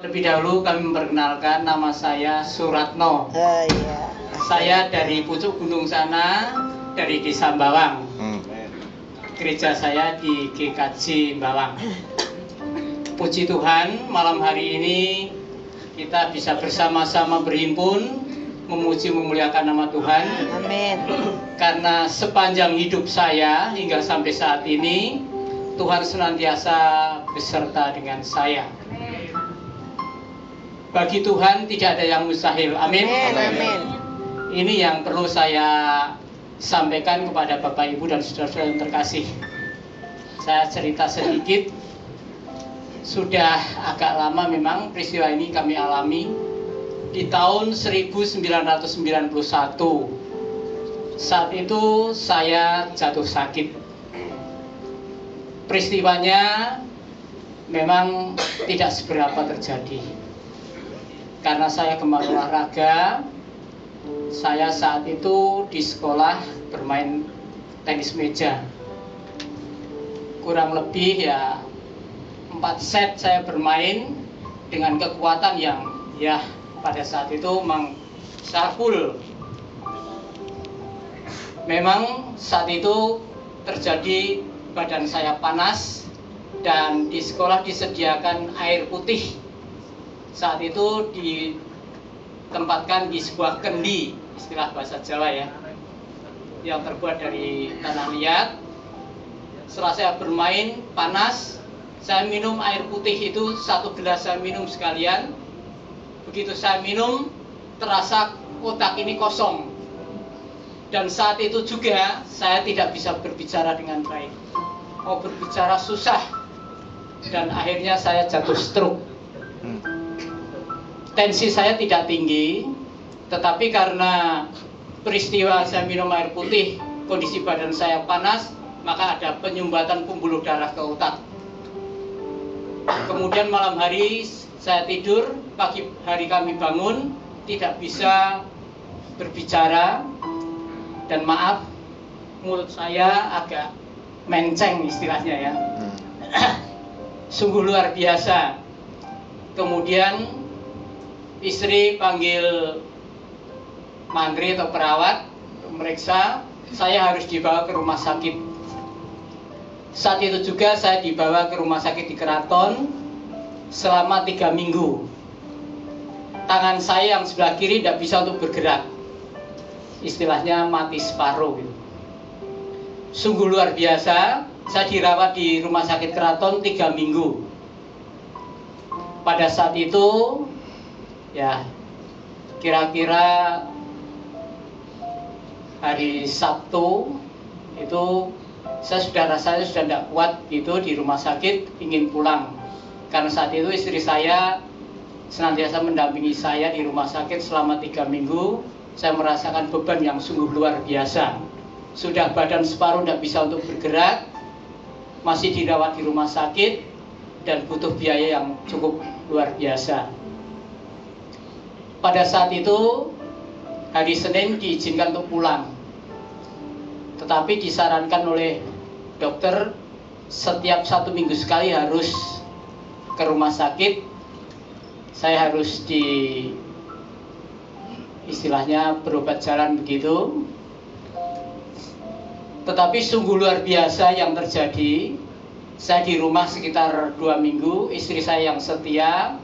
Lebih dahulu kami memperkenalkan, nama saya Suratno. Iya. Saya dari pucuk gunung sana, dari Desa Bawang. Gereja saya di GKJ Bawang. Puji Tuhan, malam hari ini kita bisa bersama-sama berhimpun, memuji memuliakan nama Tuhan. Amin. Karena sepanjang hidup saya hingga sampai saat ini, Tuhan senantiasa beserta dengan saya. Bagi Tuhan tidak ada yang mustahil. Amin. Amin. Ini yang perlu saya sampaikan kepada Bapak Ibu dan saudara-saudara yang terkasih. Saya cerita sedikit. Sudah agak lama memang peristiwa ini kami alami. Di tahun 1991. Saat itu saya jatuh sakit. Peristiwanya memang tidak seberapa terjadi. Karena saya gemar olahraga, saya saat itu di sekolah bermain tenis meja. Kurang lebih ya 4 set saya bermain dengan kekuatan yang ya pada saat itu memang full. Memang saat itu terjadi badan saya panas dan di sekolah disediakan air putih. Saat itu ditempatkan di sebuah kendi, istilah bahasa Jawa ya, yang terbuat dari tanah liat. Setelah saya bermain panas, saya minum air putih itu 1 gelas, saya minum sekalian. Begitu saya minum, terasa otak ini kosong. Dan saat itu juga saya tidak bisa berbicara dengan baik. Mau berbicara susah. Dan akhirnya saya jatuh stroke. Tensi saya tidak tinggi, tetapi karena peristiwa saya minum air putih, kondisi badan saya panas, maka ada penyumbatan pembuluh darah ke otak. Kemudian malam hari saya tidur, pagi hari kami bangun, tidak bisa berbicara, dan maaf, mulut saya agak menceng istilahnya ya. Sungguh luar biasa. Kemudian istri panggil mantri atau perawat untuk meriksa, saya harus dibawa ke rumah sakit. Saat itu juga saya dibawa ke rumah sakit di Keraton selama 3 minggu. Tangan saya yang sebelah kiri tidak bisa untuk bergerak. Istilahnya mati separuh. Sungguh luar biasa, saya dirawat di rumah sakit Keraton 3 minggu. Pada saat itu ya kira-kira hari Sabtu itu saya sudah rasanya sudah tidak kuat gitu di rumah sakit, ingin pulang. Karena saat itu istri saya senantiasa mendampingi saya di rumah sakit selama 3 minggu. Saya merasakan beban yang sungguh luar biasa. Sudah badan separuh tidak bisa untuk bergerak, masih dirawat di rumah sakit, dan butuh biaya yang cukup luar biasa. Pada saat itu hari Senin diizinkan untuk pulang, tetapi disarankan oleh dokter setiap 1 minggu sekali harus ke rumah sakit. Saya harus istilahnya berobat jalan begitu. Tetapi sungguh luar biasa yang terjadi. Saya di rumah sekitar 2 minggu, istri saya yang setia,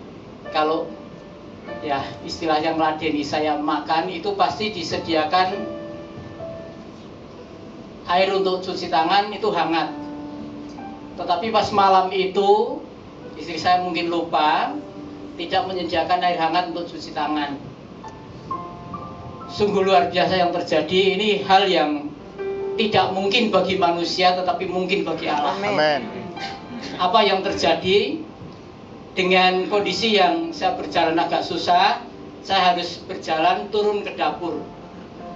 kalau ya istilahnya meladeni saya makan itu pasti disediakan air untuk cuci tangan itu hangat. Tetapi pas malam itu istri saya mungkin lupa tidak menyediakan air hangat untuk cuci tangan. Sungguh luar biasa yang terjadi. Ini hal yang tidak mungkin bagi manusia tetapi mungkin bagi Allah. Amin. Apa yang terjadi? Dengan kondisi yang saya berjalan agak susah, saya harus berjalan turun ke dapur.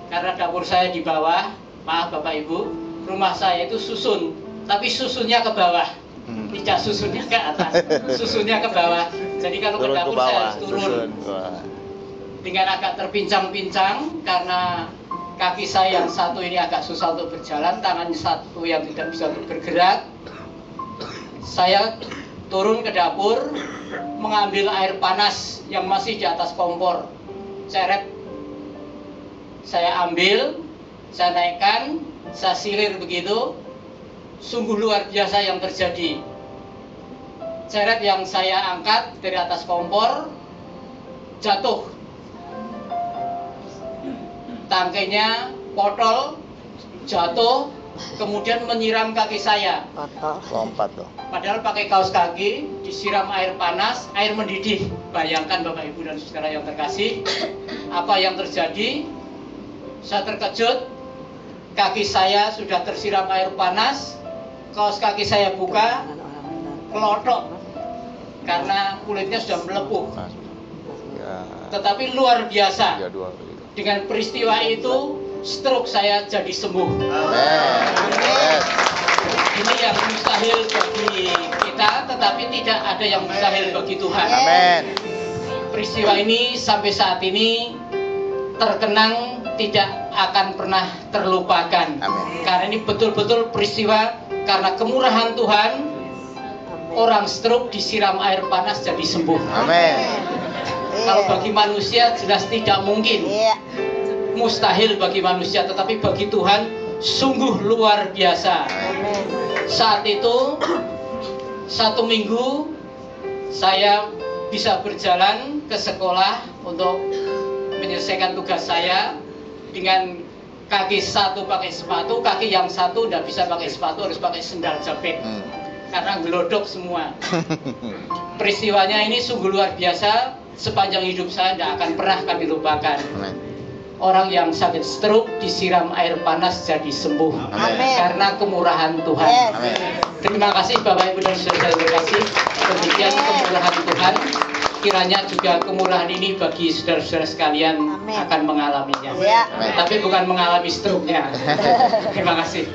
Karena dapur saya di bawah, maaf Bapak Ibu, rumah saya itu susun, tapi susunnya ke bawah, tidak susunnya ke atas, susunnya ke bawah. Jadi kalau ke dapur saya harus turun. Dengan agak terpincang-pincang karena kaki saya yang satu ini agak susah untuk berjalan, tangannya satu yang tidak bisa untuk bergerak. Saya turun ke dapur, mengambil air panas yang masih di atas kompor. Ceret, saya ambil, saya naikkan, saya silir begitu. Sungguh luar biasa yang terjadi. Ceret yang saya angkat dari atas kompor jatuh. Tangkainya potol, jatuh, kemudian menyiram kaki saya. Lompat tuh. Padahal pakai kaos kaki, disiram air panas, air mendidih. Bayangkan Bapak Ibu dan Saudara yang terkasih, apa yang terjadi? Saya terkejut, kaki saya sudah tersiram air panas, kaos kaki saya buka, kelotok, karena kulitnya sudah melepuh. Ya. Tetapi luar biasa, Ya, dua. dengan peristiwa itu, stroke saya jadi sembuh. Amin. Ini yang mustahil bagi kita, tetapi tidak ada yang mustahil bagi Tuhan. Amin. Peristiwa ini sampai saat ini terkenang, tidak akan pernah terlupakan. Amin. Karena ini betul-betul peristiwa karena kemurahan Tuhan, orang stroke disiram air panas jadi sembuh. Amin. Kalau bagi manusia jelas tidak mungkin, mustahil bagi manusia, tetapi bagi Tuhan sungguh luar biasa. Saat itu 1 minggu saya bisa berjalan ke sekolah untuk menyelesaikan tugas saya dengan kaki satu pakai sepatu, kaki yang satu tidak bisa pakai sepatu, harus pakai sendal jepit karena gelodok semua. Peristiwanya ini sungguh luar biasa, sepanjang hidup saya tidak akan pernah kami lupakan. Orang yang sakit stroke disiram air panas jadi sembuh. Amin. Karena kemurahan Tuhan. Amin. Terima kasih Bapak Ibu dan Saudara yang terkasih. Demikian kemurahan Tuhan. Kiranya juga kemurahan ini bagi saudara-saudara sekalian akan mengalaminya. Amin. Tapi bukan mengalami stroke-nya. Terima kasih.